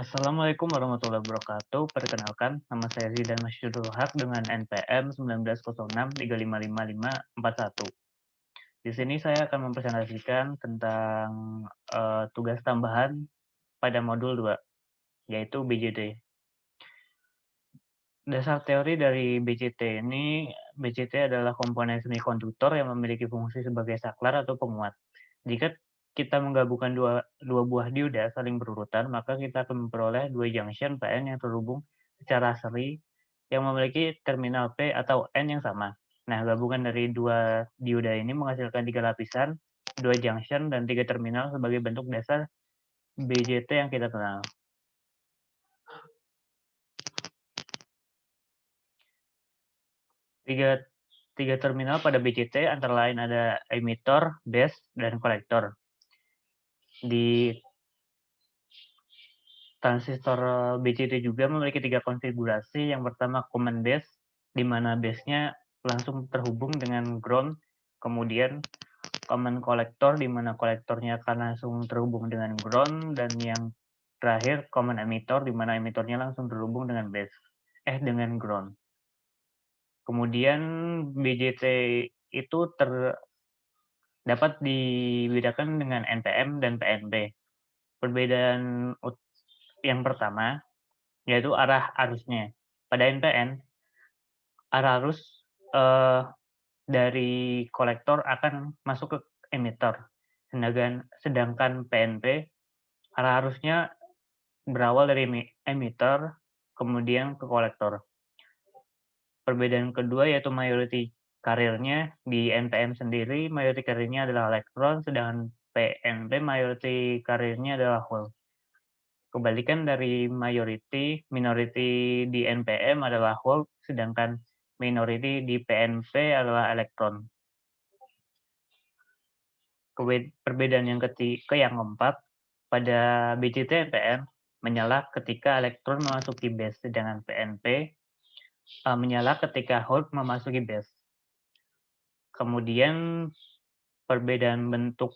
Assalamualaikum warahmatullahi wabarakatuh. Perkenalkan, nama saya Zidan Masyudul Haq dengan NPM 1906355541. Di sini saya akan mempresentasikan tentang tugas tambahan pada modul 2, yaitu BJT. Dasar teori dari BJT ini, BJT adalah komponen semikonduktor yang memiliki fungsi sebagai saklar atau penguat. Jika kita menggabungkan dua buah dioda saling berurutan, maka kita akan memperoleh dua junction PN yang terhubung secara seri yang memiliki terminal P atau N yang sama. Nah, gabungan dari dua dioda ini menghasilkan tiga lapisan, dua junction, dan tiga terminal sebagai bentuk dasar BJT yang kita kenal. Tiga terminal pada BJT antara lain ada emitter, base, dan kolektor. Di transistor BJT juga memiliki tiga konfigurasi. Yang pertama common base, di mana base-nya langsung terhubung dengan ground. Kemudian common collector, di mana kolektornya akan langsung terhubung dengan ground. Dan yang terakhir common emitter, di mana emitternya langsung terhubung dengan dengan ground. Kemudian BJT itu dapat dibedakan dengan NPM dan PNP. Perbedaan yang pertama yaitu arah arusnya. Pada NPN, arah arus dari kolektor akan masuk ke emitter. Sedangkan PNP, arah arusnya berawal dari emitter, kemudian ke kolektor. Perbedaan kedua yaitu majority karirnya. Di NPM sendiri, majority karirnya adalah elektron, sedangkan PNP majority karirnya adalah hole. Kebalikan dari minority di NPM adalah hole, sedangkan minority di PNP adalah elektron. Perbedaan yang keempat, pada BJT NPM menyala ketika elektron memasuki base, sedangkan PNP menyala ketika hole memasuki base. Kemudian perbedaan bentuk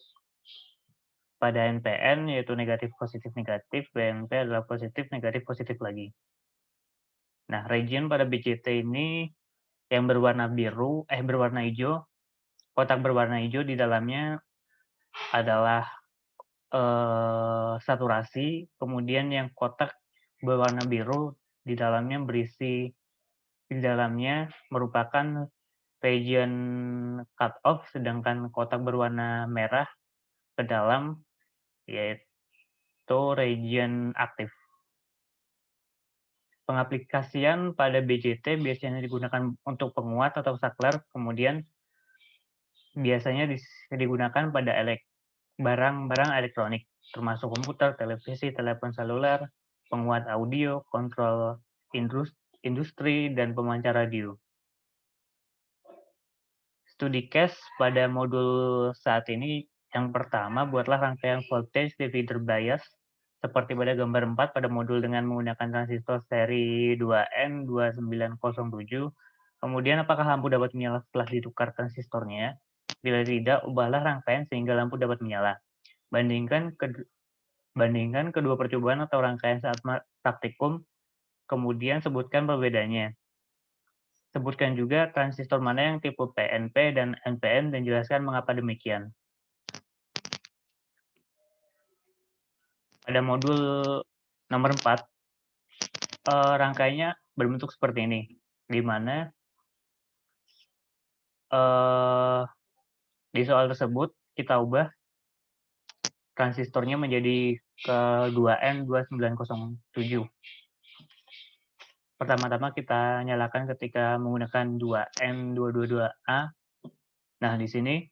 pada NPN yaitu negatif positif negatif, PNP adalah positif negatif positif lagi. Nah, region pada BJT ini yang berwarna hijau, kotak berwarna hijau di dalamnya adalah saturasi, kemudian yang kotak berwarna biru di dalamnya merupakan region cut off, sedangkan kotak berwarna merah ke dalam yaitu region aktif. Pengaplikasian pada BJT biasanya digunakan untuk penguat atau saklar, kemudian biasanya digunakan pada barang-barang elektronik, termasuk komputer, televisi, telepon seluler, penguat audio, kontrol industri, dan pemancar radio. Studi case pada modul saat ini, yang pertama, buatlah rangkaian voltage divider bias seperti pada gambar 4 pada modul dengan menggunakan transistor seri 2N2907. Kemudian, apakah lampu dapat menyala setelah ditukar transistornya? Bila tidak, ubahlah rangkaian sehingga lampu dapat menyala. Bandingkan kedua percobaan atau rangkaian saat praktikum, kemudian sebutkan perbedaannya. Sebutkan juga transistor mana yang tipe PNP dan NPN dan jelaskan mengapa demikian. Pada modul nomor 4, rangkaiannya berbentuk seperti ini, di mana di soal tersebut kita ubah transistornya menjadi ke 2N2907. Pertama-tama kita nyalakan ketika menggunakan 2N222A. Nah, di sini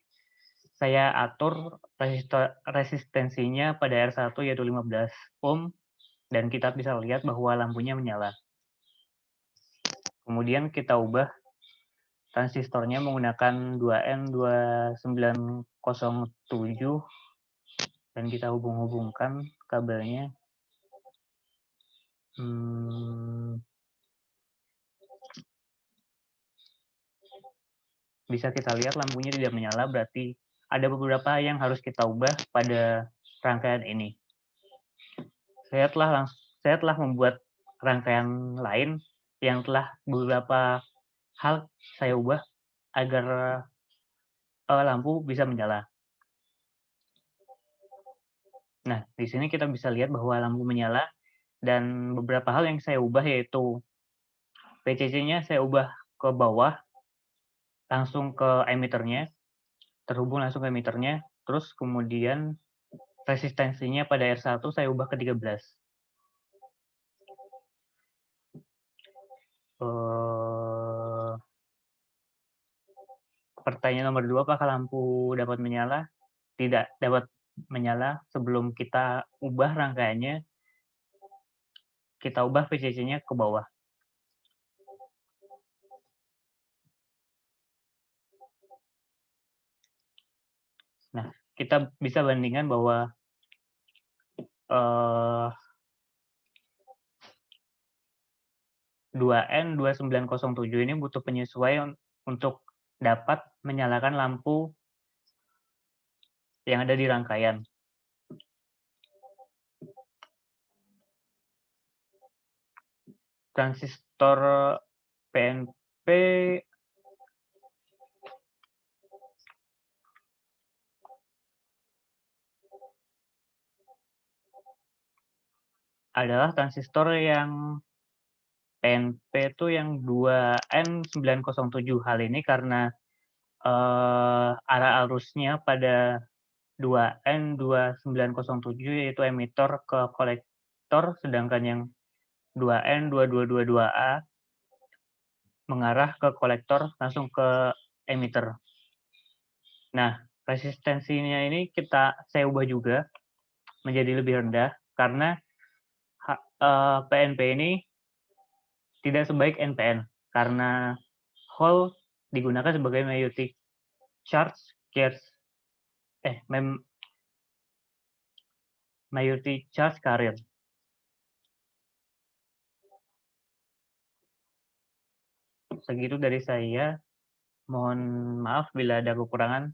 saya atur resistensinya pada R1 yaitu 15 ohm, dan kita bisa lihat bahwa lampunya menyala. Kemudian kita ubah transistornya menggunakan 2N2907 dan kita hubung-hubungkan kabelnya. Bisa kita lihat lampunya tidak menyala, berarti ada beberapa yang harus kita ubah pada rangkaian ini. saya telah membuat rangkaian lain yang telah beberapa hal saya ubah agar, lampu bisa menyala. Nah, di sini kita bisa lihat bahwa lampu menyala dan beberapa hal yang saya ubah yaitu PCC-nya saya ubah ke bawah, langsung ke emitter-nya, terhubung langsung ke emitter-nya, terus kemudian resistensinya pada R1 saya ubah ke 13. Pertanyaan nomor 2, apakah lampu dapat menyala? Tidak dapat menyala sebelum kita ubah rangkaiannya, kita ubah PCC-nya ke bawah. Nah, kita bisa bandingkan bahwa, 2N2907 ini butuh penyesuaian untuk dapat menyalakan lampu yang ada di rangkaian. Transistor PNP adalah transistor yang PNP itu yang 2N907. Hal ini karena, arah arusnya pada 2N2907 yaitu emitter ke kolektor, sedangkan yang 2N2222A mengarah ke kolektor langsung ke emitter. Nah, resistensinya ini saya ubah juga menjadi lebih rendah karena PNP ini tidak sebaik NPN karena Hall digunakan sebagai majority charge carrier. Segitu dari saya. Mohon maaf bila ada kekurangan.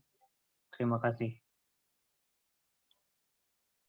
Terima kasih.